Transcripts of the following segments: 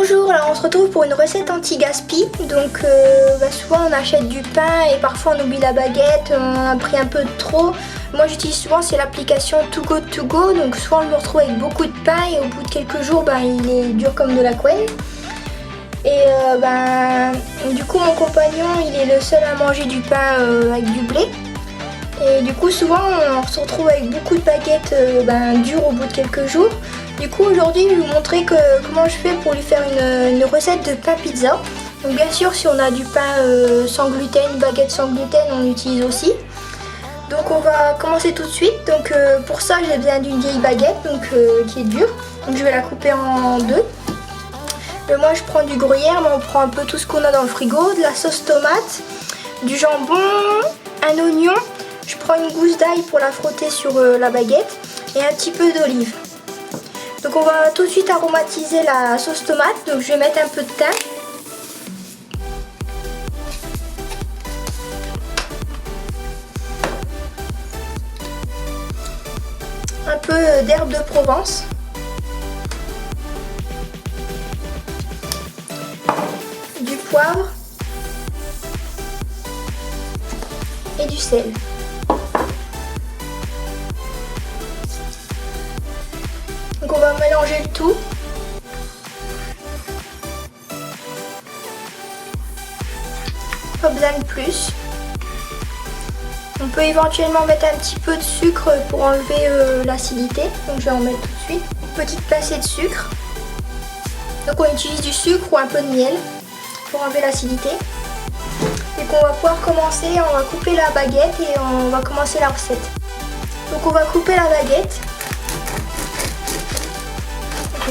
Bonjour, alors on se retrouve pour une recette anti-gaspi. Donc souvent on achète du pain et parfois on oublie la baguette, on a pris un peu de trop. Moi j'utilise souvent c'est l'application Too Good To Go. Donc souvent je me retrouve avec beaucoup de pain et au bout de quelques jours il est dur comme de la couenne. Et du coup mon compagnon il est le seul à manger du pain avec du blé. Et du coup souvent on se retrouve avec beaucoup de baguettes dures au bout de quelques jours. Du coup aujourd'hui je vais vous montrer comment je fais pour lui faire une recette de pain pizza. Donc bien sûr si on a du pain sans gluten, une baguette sans gluten on l'utilise aussi. Donc on va commencer tout de suite. Donc pour ça j'ai besoin d'une vieille baguette qui est dure. Donc je vais la couper en deux. Moi je prends du gruyère, mais on prend un peu tout ce qu'on a dans le frigo, de la sauce tomate, du jambon, un oignon. Je prends une gousse d'ail pour la frotter sur la baguette et un petit peu d'olive. Donc on va tout de suite aromatiser la sauce tomate. Donc je vais mettre un peu de thym. Un peu d'herbe de Provence. Du poivre. Et du sel. Donc on va mélanger le tout. Pas besoin de plus. On peut éventuellement mettre un petit peu de sucre pour enlever l'acidité. Donc je vais en mettre tout de suite. Une petite pincée de sucre. Donc on utilise du sucre ou un peu de miel pour enlever l'acidité. Et qu'on va pouvoir commencer, on va couper la baguette et on va commencer la recette. Donc on va couper la baguette.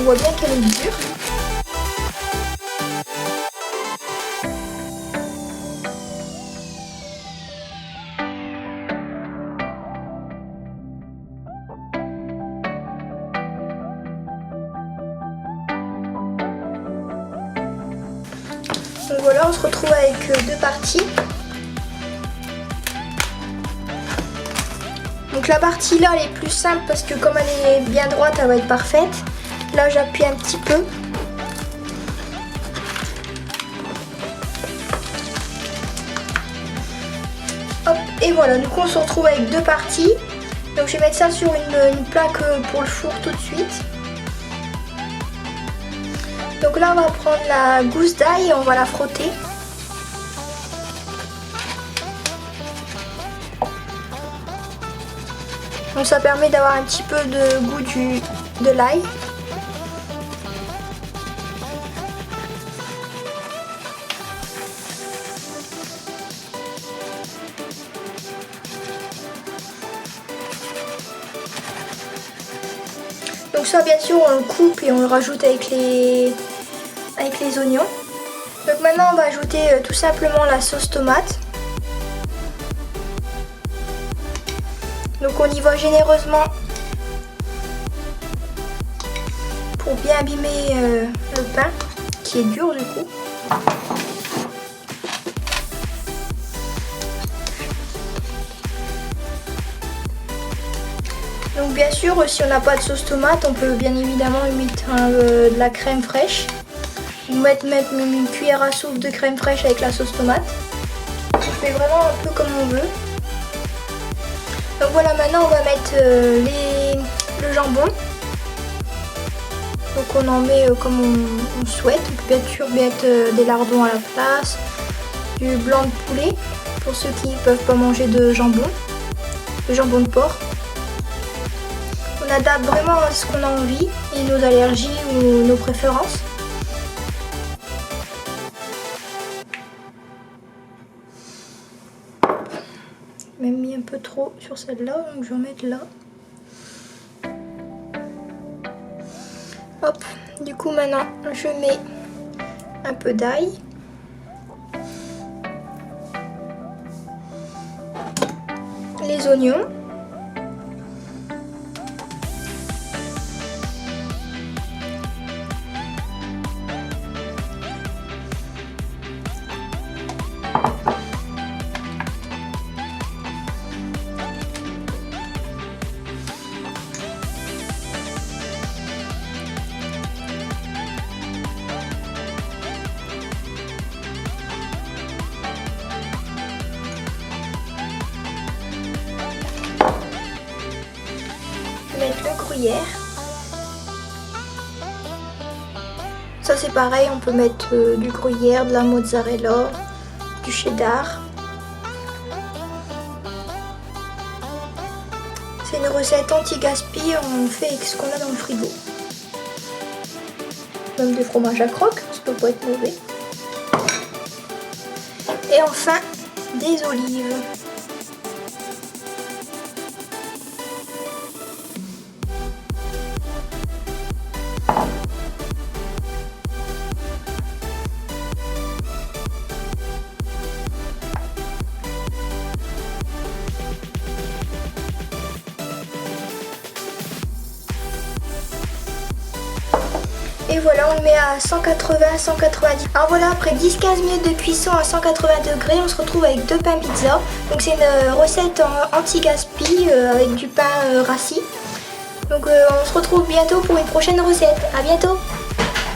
On voit bien qu'elle est dure. Donc voilà, on se retrouve avec deux parties. Donc la partie là elle est plus simple parce que comme elle est bien droite, elle va être parfaite. Là j'appuie un petit peu. Hop, et voilà, du coup on se retrouve avec deux parties. Donc je vais mettre ça sur une plaque pour le four tout de suite. Donc là on va prendre la gousse d'ail et on va la frotter. Donc ça permet d'avoir un petit peu de goût de l'ail. Donc ça bien sûr on le coupe et on le rajoute avec les oignons. Donc maintenant on va ajouter tout simplement la sauce tomate. Donc on y va généreusement pour bien abîmer le pain qui est dur du coup. Donc bien sûr si on n'a pas de sauce tomate on peut bien évidemment mettre de la crème fraîche. Ou mettre même une cuillère à soupe de crème fraîche avec la sauce tomate. On fait vraiment un peu comme on veut. Donc voilà, maintenant on va mettre le jambon. Donc on en met comme on souhaite. On peut bien sûr mettre des lardons à la place, du blanc de poulet pour ceux qui ne peuvent pas manger de jambon, le jambon de porc. On adapte vraiment à ce qu'on a envie et nos allergies ou nos préférences. J'ai même mis un peu trop sur celle-là, donc je vais en mettre là. Hop, du coup maintenant je mets un peu d'ail. Les oignons. gruyère. Ça c'est pareil, on peut mettre du gruyère, de la mozzarella, du cheddar. C'est une recette anti-gaspi, on fait avec ce qu'on a dans le frigo. Même des fromages à croque, ça peut pas être mauvais. Et enfin, des olives. Et voilà, on le met à 180-190. Alors voilà, après 10-15 minutes de cuisson à 180 degrés, on se retrouve avec 2 pains pizza. Donc c'est une recette anti-gaspi avec du pain rassis. Donc on se retrouve bientôt pour une prochaine recette. À bientôt!